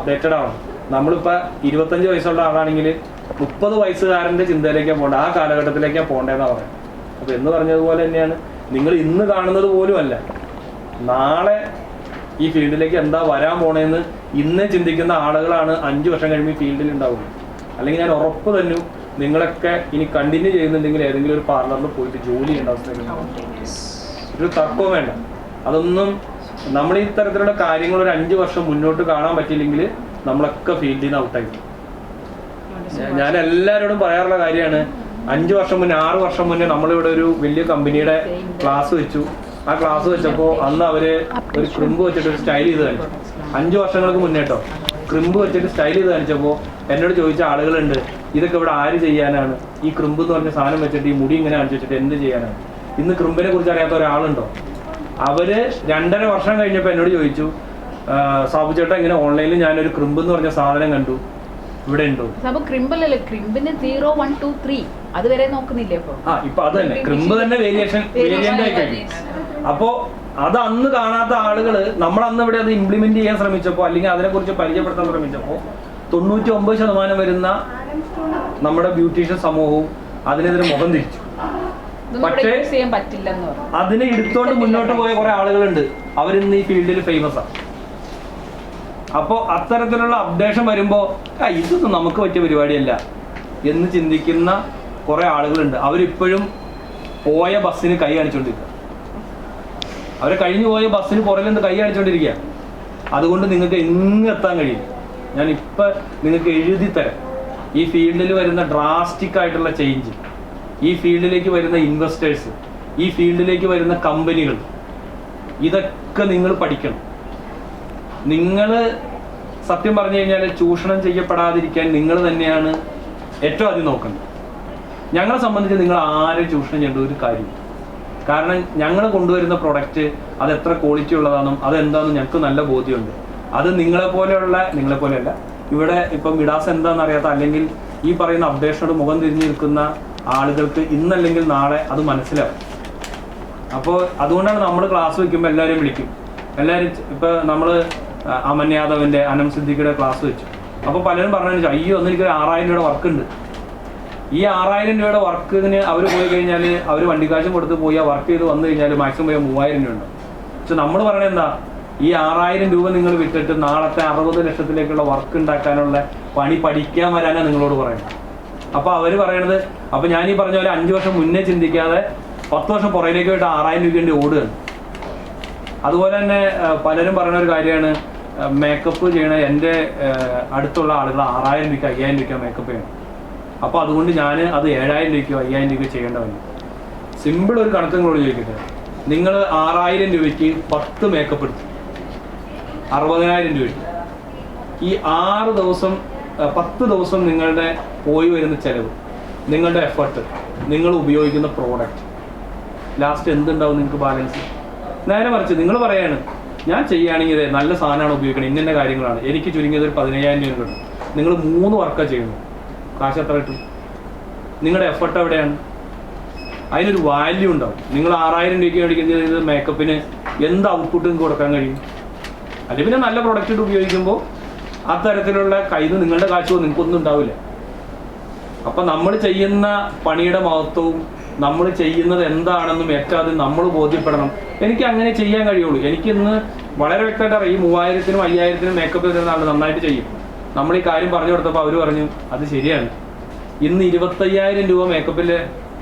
Updated ആണ്. നമ്മളിപ്പോൾ 25 വയസ്സുള്ള ആളാണെങ്കിൽ 30 വയസ്സുകാരൻ്റെ ചിന്തയിലേക്കാണ് പോകേണ്ടത്, ആ കാലഘട്ടത്തിലേക്കാണ് പോകേണ്ടതെന്നാണ് പറയുന്നത്. അപ്പോൾ എന്ന് പറഞ്ഞതുപോലെ തന്നെയാണ് നിങ്ങൾ ഇന്ന് കാണുന്നത് പോലും അല്ല, നാളെ ഈ ഫീൽഡിലേക്ക് എന്താ വരാൻ പോണേന്ന് ഇന്ന് ചിന്തിക്കുന്ന ആളുകളാണ് 5 വർഷം കഴിയുമ്പോൾ ഈ ഫീൽഡിൽ ഉണ്ടാവുന്നത്. അല്ലെങ്കിൽ ഞാൻ ഉറപ്പ് തന്നെ നിങ്ങളൊക്കെ ഇനി കണ്ടിന്യൂ ചെയ്യുന്നുണ്ടെങ്കിൽ ഏതെങ്കിലും ഒരു പാർലറിൽ പോയിട്ട് ജോലി ചെയ്യേണ്ട അവസ്ഥ, ഒരു തർക്കവും വേണ്ട. അതൊന്നും നമ്മൾ ഈ തരത്തിലുള്ള കാര്യങ്ങൾ ഒരു 5 വർഷം മുന്നോട്ട് കാണാൻ പറ്റിയില്ലെങ്കിൽ നമ്മളൊക്കെ ഫീൽഡിൽ നിന്ന് ഔട്ടായി. ഞാൻ എല്ലാവരോടും പറയാറുള്ള കാര്യമാണ്, 5 വർഷം മുന്നേ 6 വർഷം മുന്നേ നമ്മളിവിടെ ഒരു വലിയ കമ്പനിയുടെ ക്ലാസ് വെച്ചു. ആ ക്ലാസ് വെച്ചപ്പോൾ അന്ന് അവര് ഒരു ക്രിമ്പ് വെച്ചിട്ട് ഒരു സ്റ്റൈൽ ചെയ്ത് കാണിച്ചു. 5 വർഷങ്ങൾക്ക് മുന്നേട്ടോ ക്രിമ്പ് വെച്ചിട്ട് സ്റ്റൈൽ ചെയ്ത് കാണിച്ചപ്പോൾ എന്നോട് ചോദിച്ച ആളുകളുണ്ട്, ഇതൊക്കെ ഇവിടെ ആര് ചെയ്യാനാണ്? ഈ ക്രിമ്പ് എന്ന് പറഞ്ഞ സാധനം വെച്ചിട്ട് ഈ മുടി ഇങ്ങനെ കാണിച്ചു വെച്ചിട്ട് എന്ത് ചെയ്യാനാണ്? ഇന്ന് ക്രിമ്പിനെ കുറിച്ച് അറിയാത്ത ഒരാളുണ്ടോ? അവര് 2.5 വർഷം കഴിഞ്ഞപ്പോൾ എന്നോട് ചോദിച്ചു, സാബു ചേട്ടാ ഇങ്ങനെ ഓൺലൈനിൽ ഞാനൊരു ക്രിമ്പ് എന്ന് പറഞ്ഞ സാധനം കണ്ടു, ഇവിടെ ഉണ്ടോ? അതുവരെ നോക്കുന്നില്ലേ? ഇപ്പൊ അത് തന്നെ ക്രിമ്പ് തന്നെ വേരിയന്റ് ആയി കഴിഞ്ഞു. അപ്പോ അത് അന്ന് കാണാത്ത ആളുകള് നമ്മൾ അന്ന് ഇവിടെ അത് ഇംപ്ലിമെന്റ് ചെയ്യാൻ ശ്രമിച്ചപ്പോൾ അല്ലെങ്കിൽ അതിനെക്കുറിച്ച് പരിചയപ്പെടുത്താൻ ശ്രമിച്ചപ്പോൾ 99% വരുന്ന നമ്മുടെ ബ്യൂട്ടീഷ്യൻ സമൂഹവും അതിനെതിരെ മുഖം തിരിച്ചു. പക്ഷേ അതിനെ എടുത്തോണ്ട് മുന്നോട്ട് പോയ കുറെ ആളുകളുണ്ട്, അവരിന്ന് ഈ ഫീൽഡിൽ ഫേമസ് ആണ്. അപ്പോൾ അത്തരത്തിലുള്ള അപ്ഡേഷൻ വരുമ്പോൾ ഇതൊന്നും നമുക്ക് പറ്റിയ പരിപാടിയല്ല എന്ന് ചിന്തിക്കുന്ന കുറെ ആളുകളുണ്ട്. അവരിപ്പോഴും പോയ ബസ്സിന് കൈ കാണിച്ചുകൊണ്ടിരിക്കുക, അവർ കഴിഞ്ഞു പോയ ബസ്സിന് പുറകിൽ നിന്ന് കൈ കാണിച്ചുകൊണ്ടിരിക്കുക. അതുകൊണ്ട് നിങ്ങൾക്ക് എങ്ങും എത്താൻ കഴിയും. ഞാൻ ഇപ്പം നിങ്ങൾക്ക് എഴുതി തരാം. ഈ ഫീൽഡിൽ വരുന്ന ഡ്രാസ്റ്റിക് ആയിട്ടുള്ള ചേഞ്ച്, ഈ ഫീൽഡിലേക്ക് വരുന്ന ഇൻവെസ്റ്റേഴ്സ്, ഈ ഫീൽഡിലേക്ക് വരുന്ന കമ്പനികൾ, ഇതൊക്കെ നിങ്ങൾ പഠിക്കണം. നിങ്ങൾ സത്യം പറഞ്ഞു കഴിഞ്ഞാൽ ചൂഷണം ചെയ്യപ്പെടാതിരിക്കാൻ നിങ്ങൾ തന്നെയാണ് ഏറ്റവും ആദ്യം നോക്കേണ്ടത്. ഞങ്ങളെ സംബന്ധിച്ച് നിങ്ങൾ ആരും ചൂഷണം ചെയ്യേണ്ട ഒരു കാര്യം. കാരണം ഞങ്ങൾ കൊണ്ടുവരുന്ന പ്രൊഡക്റ്റ് അത് എത്ര ക്വാളിറ്റി ഉള്ളതാണെന്നും അതെന്താണെന്നും ഞങ്ങൾക്ക് നല്ല ബോധ്യമുണ്ട്. അത് നിങ്ങളെപ്പോലെയല്ല ഇവിടെ ഇപ്പം മിഡാസ് എന്താണെന്ന് അറിയാത്ത അല്ലെങ്കിൽ ഈ പറയുന്ന അപ്ഡേഷനോട് മുഖം തിരിഞ്ഞു നിൽക്കുന്ന ആളുകൾക്ക് ഇന്നല്ലെങ്കിൽ നാളെ അത് മനസ്സിലാവും. അപ്പോൾ അതുകൊണ്ടാണ് നമ്മൾ ക്ലാസ് വയ്ക്കുമ്പോൾ എല്ലാവരെയും വിളിക്കും. എല്ലാവരും ഇപ്പം നമ്മൾ അമൻ യാദവിൻ്റെ, അനം സിദ്ദിഖിയുടെ ക്ലാസ് വെച്ചു. അപ്പോൾ പലരും പറഞ്ഞു, അയ്യോ ഒന്ന് എനിക്കൊരു 6000 രൂപയുടെ വർക്ക് ഉണ്ട്. ഈ 6000 രൂപയുടെ വർക്കിന് അവർ പോയി കഴിഞ്ഞാൽ അവർ വണ്ടിക്കാശും കൊടുത്ത് പോയി ആ വർക്ക് ചെയ്ത് വന്നു കഴിഞ്ഞാൽ മാക്സിമം പോയാൽ 3000 രൂപ ഉണ്ട്. പക്ഷെ നമ്മൾ പറയണത് എന്താ, ഈ 6000 രൂപ നിങ്ങൾ വിട്ടിട്ട് നാളത്തെ 60 ലക്ഷത്തിലേക്കുള്ള വർക്ക് ഉണ്ടാക്കാനുള്ള പണി പഠിക്കാൻ വരാനാണ് നിങ്ങളോട് പറയുന്നത്. അപ്പോൾ അവർ പറയണത്, അപ്പോൾ ഞാൻ ഈ പറഞ്ഞ പോലെ 5 വർഷം മുന്നേ ചിന്തിക്കാതെ 10 വർഷം പുറകിലേക്ക് പോയിട്ട് 6000 രൂപ വേണ്ടി ഓടുകയാണ്. അതുപോലെ തന്നെ പലരും പറയുന്ന ഒരു കാര്യമാണ്, മേക്കപ്പ് ചെയ്യണ എൻ്റെ അടുത്തുള്ള ആളുകൾ 6000 രൂപയ്ക്ക് 5000 രൂപയ്ക്ക് മേക്കപ്പ് ചെയ്യണം. അപ്പോൾ അതുകൊണ്ട് ഞാൻ അത് 7000 രൂപയ്ക്കോ 5000 രൂപയ്ക്കോ ചെയ്യേണ്ടവന്. സിമ്പിൾ ഒരു കണക്ക് നിങ്ങളോട് ചോദിക്കട്ടെ, നിങ്ങൾ 6000 രൂപയ്ക്ക് 10 മേക്കപ്പ് എടുത്തു 60000 രൂപയ്ക്ക്. ഈ 10 ദിവസം നിങ്ങളുടെ പോയി വരുന്ന ചിലവ്, നിങ്ങളുടെ എഫർട്ട്, നിങ്ങൾ ഉപയോഗിക്കുന്ന പ്രോഡക്റ്റ്, ലാസ്റ്റ് എന്തുണ്ടാവും നിങ്ങൾക്ക് ബാലൻസ്? നേരെ മറിച്ച് നിങ്ങൾ പറയാണ്, ഞാൻ ചെയ്യുകയാണെങ്കിൽ നല്ല സാധനമാണ് ഉപയോഗിക്കണം, ഇന്ന കാര്യങ്ങളാണ്, എനിക്ക് ചുരുങ്ങിയത് ഒരു 15000 രൂപ കിട്ടും. നിങ്ങൾ 3 വർക്കാണ് ചെയ്യുന്നു, കാശ് എത്ര കിട്ടും? നിങ്ങളുടെ എഫർട്ട് എവിടെയാണ്? അതിനൊരു വാല്യൂ ഉണ്ടാവും. നിങ്ങൾ 6000 രൂപയ്ക്ക് മേടിക്കുന്നത് മേക്കപ്പിന് എന്ത് ഔട്ട്പുട്ട് നിങ്ങൾക്ക് കൊടുക്കാൻ കഴിയും? അല്ലെങ്കിൽ പിന്നെ നല്ല പ്രൊഡക്റ്റ് ഉപയോഗിക്കുമ്പോൾ അത്തരത്തിലുള്ള കയ്യിൽ നിങ്ങളുടെ കാശോ നിങ്ങൾക്കൊന്നും ഉണ്ടാവില്ല. അപ്പം നമ്മൾ ചെയ്യുന്ന പണിയുടെ മഹത്വവും നമ്മൾ ചെയ്യുന്നത് എന്താണെന്നും ഏറ്റവും ആദ്യം നമ്മൾ ബോധ്യപ്പെടണം. എനിക്ക് അങ്ങനെ ചെയ്യാൻ കഴിയുള്ളൂ. എനിക്കിന്ന് വളരെ വ്യക്തമായിട്ട് അറിയാം, ഈ 3000-നും 5000-നും മേക്കപ്പ് തരുന്ന ആൾ നന്നായിട്ട് ചെയ്യും. നമ്മൾ ഈ കാര്യം പറഞ്ഞു കൊടുത്തപ്പോൾ അവർ പറഞ്ഞു അത് ശരിയാണ്. ഇന്ന് 25000 രൂപ മേക്കപ്പിൽ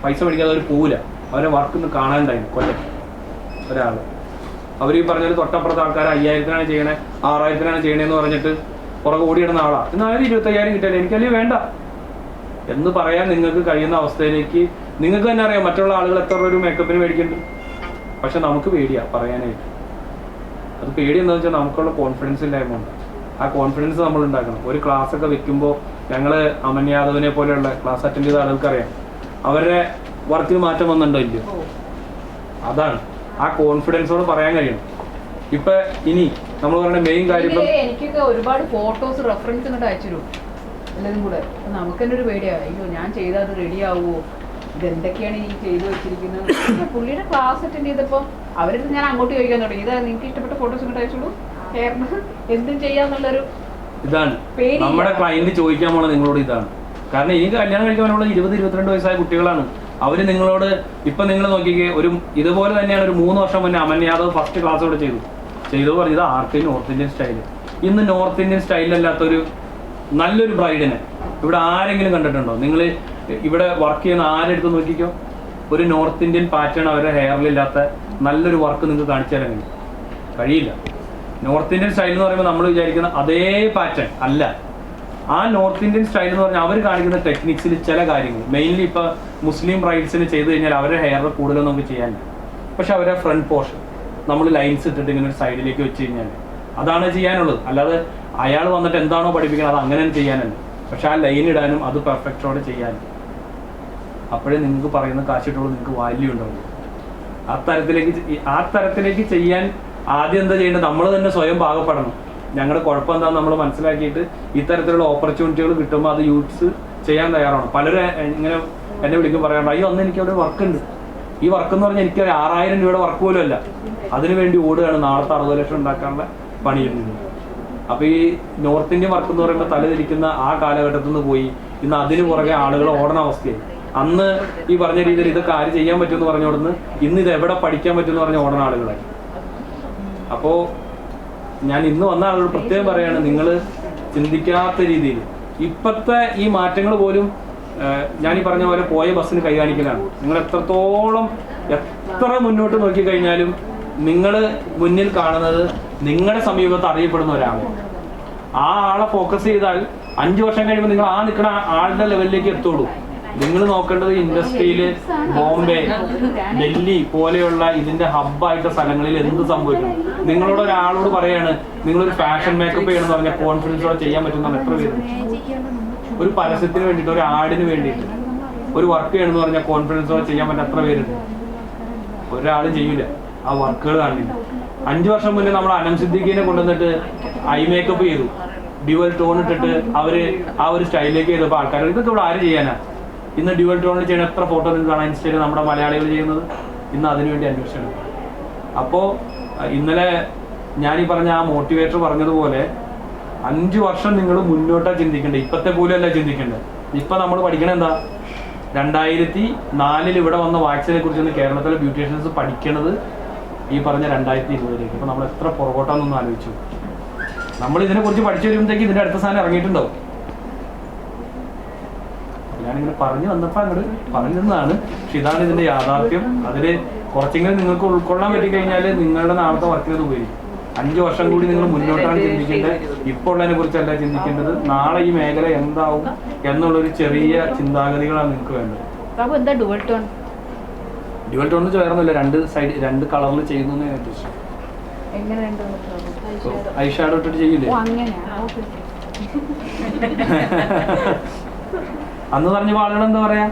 പൈസ മേടിക്കാതെ അവർ പോവില്ല. അവരെ വർക്ക് ഒന്ന് കാണാനുണ്ടായിരുന്നു കൊല്ലം ഒരാൾ. അവർ ഈ പറഞ്ഞൊരു തൊട്ടപ്പുറത്ത് ആൾക്കാർ 5000-നാണ് ചെയ്യണേ 6000-നാണ് ചെയ്യണേന്ന് പറഞ്ഞിട്ട് പുറകെ ഓടിയിടുന്ന ആളാണ്. എന്നാലും 25000 കിട്ടിയാലും എനിക്കല്ലെങ്കിൽ വേണ്ട എന്ന് പറയാൻ നിങ്ങൾക്ക് കഴിയുന്ന അവസ്ഥയിലേക്ക് നിങ്ങൾക്ക് തന്നെ അറിയാം മറ്റുള്ള ആളുകൾ എത്ര ഒരു മേക്കപ്പിന് മേടിക്കുന്നുണ്ട്. പക്ഷെ നമുക്ക് പേടിയാണ് പറയാനായിട്ട്. അത് പേടി എന്താണെന്ന് വെച്ചാൽ നമുക്കുള്ള കോൺഫിഡൻസ് ഇല്ലായ്മ ഉണ്ട്. ആ കോൺഫിഡൻസ് നമ്മൾ ഉണ്ടാക്കണം. ഒരു ക്ലാസ് ഒക്കെ വെക്കുമ്പോൾ ഞങ്ങൾ അമൻ യാദവിനെ പോലെയുള്ള ക്ലാസ് അറ്റൻഡ് ചെയ്ത ആളുകൾക്കറിയാം അവരുടെ വർക്കിന് മാറ്റം വന്നിട്ടുണ്ടോ ഇല്ലയോ. അതാണ് ആ കോൺഫിഡൻസോട് പറയാൻ കഴിയണം. ഇപ്പൊ ഇനി നമ്മൾ പറയുന്ന മെയിൻ കാര്യം, എനിക്കൊക്കെ ഒരുപാട് ഫോട്ടോസ് റെഫറൻസ് ഇങ്ങോട്ട് അയച്ചു എല്ലാതും കൂടെ. നമുക്ക് തന്നെ ഒരു പേടിയാണ്, അയ്യോ ഞാൻ ചെയ്താൽ അത് റെഡി ആവുമോ, ഇതെന്തൊക്കെയാണ് ഈ ചെയ്തു വെച്ചിരിക്കുന്നത്. പുള്ളിയുടെ ക്ലാസ് അറ്റൻഡ് ചെയ്തപ്പോൾ അവരിത് ഞാൻ അങ്ങോട്ട് ചോദിക്കാൻ തുടങ്ങി, ഇതാ നിങ്ങൾക്ക് ഇഷ്ടപ്പെട്ട ഫോട്ടോസ് ഇങ്ങോട്ട് അയച്ചോളൂ, ഹെയറിന് എന്തും ചെയ്യാന്നുള്ളൊരു ഇതാണ് നമ്മുടെ ക്ലയന്റ് ചോദിക്കാൻ പോണത് നിങ്ങളോട് ഇതാണ്. കാരണം എനിക്ക് കല്യാണം കഴിക്കാനുള്ള 20-22 വയസ്സായ കുട്ടികളാണ്. അവര് നിങ്ങളോട് ഇപ്പൊ നിങ്ങൾ നോക്കിക്കേ, ഒരു ഇതുപോലെ തന്നെയാണ് ഒരു 3 വർഷം മുന്നേ അമൻ യാദവ് ഫസ്റ്റ് ക്ലാസ് ഇവിടെ ചെയ്തു പറഞ്ഞത് ആർക്ക് നോർത്ത് ഇന്ത്യൻ സ്റ്റൈല്. ഇന്ന് നോർത്ത് ഇന്ത്യൻ സ്റ്റൈലല്ലാത്തൊരു നല്ലൊരു ബ്രൈഡിനെ ഇവിടെ ആരെങ്കിലും കണ്ടിട്ടുണ്ടോ? നിങ്ങൾ ഇവിടെ വർക്ക് ചെയ്യുന്ന ആരെടുത്ത് നോക്കിക്കോ, ഒരു നോർത്ത് ഇന്ത്യൻ പാറ്റേൺ അവരുടെ ഹെയറിലില്ലാത്ത നല്ലൊരു വർക്ക് നിങ്ങൾക്ക് കാണിച്ചു തരാൻ കഴിയില്ല. നോർത്ത് ഇന്ത്യൻ സ്റ്റൈൽ എന്ന് പറയുമ്പോൾ നമ്മൾ വിചാരിക്കുന്ന അതേ പാറ്റേൺ അല്ല. ആ നോർത്ത് ഇന്ത്യൻ സ്റ്റൈൽ എന്ന് പറഞ്ഞാൽ അവർ കാണിക്കുന്ന ടെക്നിക്സിൽ ചില കാര്യങ്ങൾ മെയിൻലി ഇപ്പോൾ മുസ്ലിം ബ്രൈഡ്സിന് ചെയ്ത് കഴിഞ്ഞാൽ അവരുടെ ഹെയർ കൂടുതലും നമുക്ക് ചെയ്യാനില്ല. പക്ഷെ അവരുടെ ഫ്രണ്ട് പോർഷൻ നമ്മൾ ലൈൻസ് ഇട്ടിട്ട് ഇങ്ങനെ ഒരു സൈഡിലേക്ക് വെച്ച് കഴിഞ്ഞാൽ അതാണ് ചെയ്യാനുള്ളത്. അല്ലാതെ അയാൾ വന്നിട്ട് എന്താണോ പഠിപ്പിക്കുന്നത് അത് അങ്ങനെ ചെയ്യാനല്ല. പക്ഷെ ആ ലൈൻ ഇടാനും അത് പെർഫെക്റ്റോടെ ചെയ്യാനും അപ്പോഴേ നിങ്ങൾക്ക് പറയുന്ന കാശിട്ടുള്ളൂ, നിങ്ങൾക്ക് വാല്യൂ ഉണ്ടാവും. ആ തരത്തിലേക്ക് ചെയ്യാൻ ആദ്യം എന്താ ചെയ്യേണ്ടത്? നമ്മൾ തന്നെ സ്വയം പാകപ്പെടണം. ഞങ്ങളുടെ കുഴപ്പം എന്താണെന്ന് നമ്മൾ മനസ്സിലാക്കിയിട്ട് ഇത്തരത്തിലുള്ള ഓപ്പർച്യൂണിറ്റികൾ കിട്ടുമ്പോൾ അത് യൂസ് ചെയ്യാൻ തയ്യാറാണ്. പലരും ഇങ്ങനെ എന്നെ വിളിക്കും പറയാറുണ്ട്, അയ്യോ അന്ന് എനിക്ക് അവിടെ വർക്ക് ഉണ്ട്. ഈ വർക്ക് എന്ന് പറഞ്ഞാൽ എനിക്ക് 6000 രൂപയുടെ വർക്ക് പോലും അല്ല, അതിനുവേണ്ടി ഓടുകയാണ്. നാളത്തെ 60 ലക്ഷം ഉണ്ടാക്കാനുള്ള പണിയുണ്ട്. അപ്പൊ ഈ നോർത്ത് ഇന്ത്യൻ വർക്ക് എന്ന് പറയുമ്പോൾ തലതിരിക്കുന്ന ആ കാലഘട്ടത്തിൽ നിന്ന് പോയി ഇന്ന് അതിന് പുറകെ ആളുകൾ ഓടണ അവസ്ഥയായി. അന്ന് ഈ പറഞ്ഞ രീതിയിൽ ഇതൊക്കെ ആര് ചെയ്യാൻ പറ്റുമെന്ന് പറഞ്ഞോടുന്ന് ഇന്ന് ഇത് എവിടെ പഠിക്കാൻ പറ്റുമെന്ന് പറഞ്ഞ ഓടണ ആളുകളായി. അപ്പോ ഞാൻ ഇന്ന് വന്ന ആളോട് പ്രത്യേകം പറയാണ്, നിങ്ങൾ ചിന്തിക്കാത്ത രീതിയിൽ ഇപ്പോഴത്തെ ഈ മാറ്റങ്ങൾ പോലും ഞാൻ ഈ പറഞ്ഞ പോലെ പോയ ബസ്സിന് കൈ കാണിക്കലാണ്. നിങ്ങൾ എത്ര മുന്നോട്ട് നോക്കിക്കഴിഞ്ഞാലും നിങ്ങൾ മുന്നിൽ കാണുന്നത് നിങ്ങളുടെ സമീപത്ത് അറിയപ്പെടുന്ന ഒരാളെ. ആ ആളെ ഫോക്കസ് ചെയ്താൽ 5 വർഷം കഴിയുമ്പോൾ നിങ്ങൾ ആ നിൽക്കുന്ന ആളുടെ ലെവലിലേക്ക് എത്തുള്ളൂ. നിങ്ങൾ നോക്കേണ്ടത് ഇൻഡസ്ട്രിയിൽ ബോംബെ, ഡൽഹി പോലെയുള്ള ഇതിന്റെ ഹബ്ബായിട്ട് സ്ഥലങ്ങളിൽ എന്ത് സംഭവിക്കണം. നിങ്ങളോട് ഒരാളോട് പറയാണ് നിങ്ങളൊരു ഫാഷൻ മേക്കപ്പ് ചെയ്യണമെന്ന് പറഞ്ഞാൽ കോൺഫിഡൻസോടെ ചെയ്യാൻ പറ്റുന്ന എത്ര പേര്? ഒരു പരസ്യത്തിന് വേണ്ടിയിട്ട്, ഒരു ആഡിന് വേണ്ടിയിട്ട് ഒരു വർക്ക് ചെയ്യണമെന്ന് പറഞ്ഞാൽ കോൺഫിഡൻസോടെ ചെയ്യാൻ പറ്റുന്ന എത്ര പേരുണ്ട്? ഒരാളും ചെയ്യൂല. ആ വർക്കുകൾ കാണില്ല. 5 വർഷം മുന്നേ നമ്മൾ അനം സിദ്ദീഖിനെ കൊണ്ടുവന്നിട്ട് ഐ മേക്കപ്പ് ചെയ്തു, ഡ്യുവൽ ടോൺ ഇട്ടിട്ട് അവര് ആ ഒരു സ്റ്റൈലിലേക്ക് ചെയ്തപ്പോൾ ആൾക്കാർ ഇതൊക്കെ ഇവിടെ ആര് ചെയ്യാനാ? ഇന്ന് ഡ്യുവൽ ടോണിൽ ചെയ്യുന്ന എത്ര ഫോട്ടോ നിങ്ങൾക്ക് കാണാൻ ഇൻസ്റ്റയിൽ നമ്മുടെ മലയാളികൾ ചെയ്യുന്നത്? ഇന്ന് അതിനുവേണ്ടി അന്വേഷിക്കണം. അപ്പോൾ ഇന്നലെ ഞാനീ പറഞ്ഞ ആ മോട്ടിവേറ്റർ പറഞ്ഞതുപോലെ 5 വർഷം നിങ്ങൾ മുന്നോട്ടാ ചിന്തിക്കേണ്ടത്, ഇപ്പത്തെ പോലും അല്ല ചിന്തിക്കേണ്ടത്. ഇപ്പൊ നമ്മൾ പഠിക്കണത് എന്താ? 2004 ഇവിടെ വന്ന വാക്സിനെ കുറിച്ച് കേരളത്തിലെ ബ്യൂട്ടീഷ്യൻസ് പഠിക്കണത് ഈ പറഞ്ഞ 2020. അപ്പൊ നമ്മൾ എത്ര പുറകോട്ടാന്നൊന്ന് ആലോചിച്ചു. നമ്മൾ ഇതിനെ കുറിച്ച് പഠിച്ചു വരുമ്പോഴത്തേക്ക് ഇതിന്റെ അടുത്ത സാധനം ഇറങ്ങിയിട്ടുണ്ടാവും. ഞാനിങ്ങനെ പറഞ്ഞു വന്നപ്പോ അങ്ങോട്ട് പറഞ്ഞതാണ്. പക്ഷെ ഇതാണ് ഇതിന്റെ യാഥാർത്ഥ്യം. അതില് കുറച്ചെങ്കിലും നിങ്ങൾക്ക് ഉൾക്കൊള്ളാൻ പറ്റിക്കഴിഞ്ഞാൽ നിങ്ങളുടെ നാളത്തെ വർക്കിനത് ഉപയോഗിക്കും. 5 വർഷം കൂടി നിങ്ങൾ മുന്നോട്ടാണ് ചിന്തിക്കേണ്ടത്, ഇപ്പോൾ ഉള്ളതിനെ കുറിച്ചല്ല ചിന്തിക്കേണ്ടത്. നാളെ ഈ മേഖല എന്താവും എന്നുള്ളൊരു ചെറിയ ചിന്താഗതികളാണ് നിങ്ങൾക്ക് വേണ്ടത്. ഡ്യുവൽ ടോൺ ചേർന്നില്ല, 2 കളറിൽ ചെയ്യുന്നു. ഐ ഷാഡോ ഇട്ടിട്ട് ചെയ്യില്ലേ? അന്ന് പറഞ്ഞപ്പോൾ ആളുകൾ എന്താ പറയാ,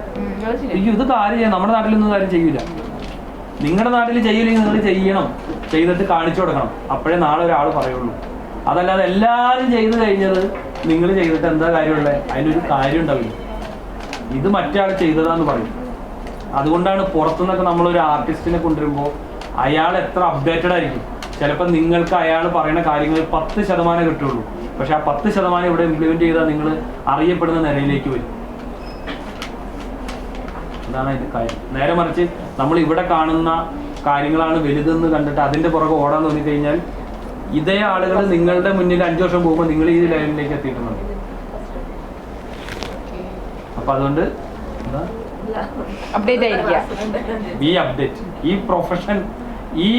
അയ്യോ ഇത് കാര്യം ചെയ്യാം, നമ്മുടെ നാട്ടിലൊന്നും കാര്യം ചെയ്യൂല. നിങ്ങളുടെ നാട്ടിൽ ചെയ്യില്ലെങ്കിൽ നിങ്ങൾ ചെയ്യണം, ചെയ്തിട്ട് കാണിച്ചു കൊടുക്കണം. അപ്പോഴേ നാളെ ഒരാൾ പറയുള്ളൂ. അതല്ലാതെ എല്ലാവരും ചെയ്ത് കഴിഞ്ഞത് നിങ്ങൾ ചെയ്തിട്ട് എന്താ കാര്യമുള്ളത്? അതിനൊരു കാര്യം ഉണ്ടാവില്ല. ഇത് മറ്റേ ആൾ ചെയ്തതാന്ന് പറയും. അതുകൊണ്ടാണ് പുറത്തുനിന്നൊക്കെ നമ്മളൊരു ആർട്ടിസ്റ്റിനെ കൊണ്ടുവരുമ്പോൾ അയാൾ എത്ര അപ്ഡേറ്റഡ് ആയിരിക്കും. ചിലപ്പോൾ നിങ്ങൾക്ക് അയാൾ പറയുന്ന കാര്യങ്ങൾ 10% കിട്ടുള്ളൂ. പക്ഷെ ആ 10% ഇവിടെ ഇംപ്ലിമെന്റ് ചെയ്താൽ നിങ്ങൾ അറിയപ്പെടുന്ന നിലയിലേക്ക് വരും. അതാണ് അതിന്റെ കാര്യം. നേരെ മറിച്ച് നമ്മൾ ഇവിടെ കാണുന്ന കാര്യങ്ങളാണ് വലുതെന്ന് കണ്ടിട്ട് അതിന്റെ പുറകെ ഓടാൻ തോന്നിക്കഴിഞ്ഞാൽ ഇതേ ആളുകൾ നിങ്ങളുടെ മുന്നിൽ 5 വർഷം പോകുമ്പോൾ നിങ്ങൾ ഈ ലൈനിലേക്ക് എത്തിയിട്ടുണ്ട്. അപ്പൊ അതുകൊണ്ട് ഈ അപ്ഡേറ്റ്, ഈ പ്രൊഫഷൻ, ഈ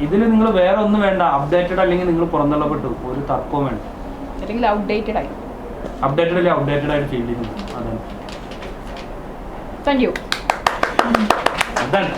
ഇതിൽ നിങ്ങൾ വേറെ ഒന്നും വേണ്ട. അപ്ഡേറ്റഡ് അല്ലെങ്കിൽ നിങ്ങൾ പുറന്തള്ളപ്പെട്ടു, ഒരു തർക്കവും വേണ്ട. അപ്ഡേറ്റഡ് അല്ലേ ഔട്ട്ഡേറ്റഡ് ആയിട്ട് ഫീൽ ചെയ്യുന്നു. അതാണ്. Thank you. അതാണ്.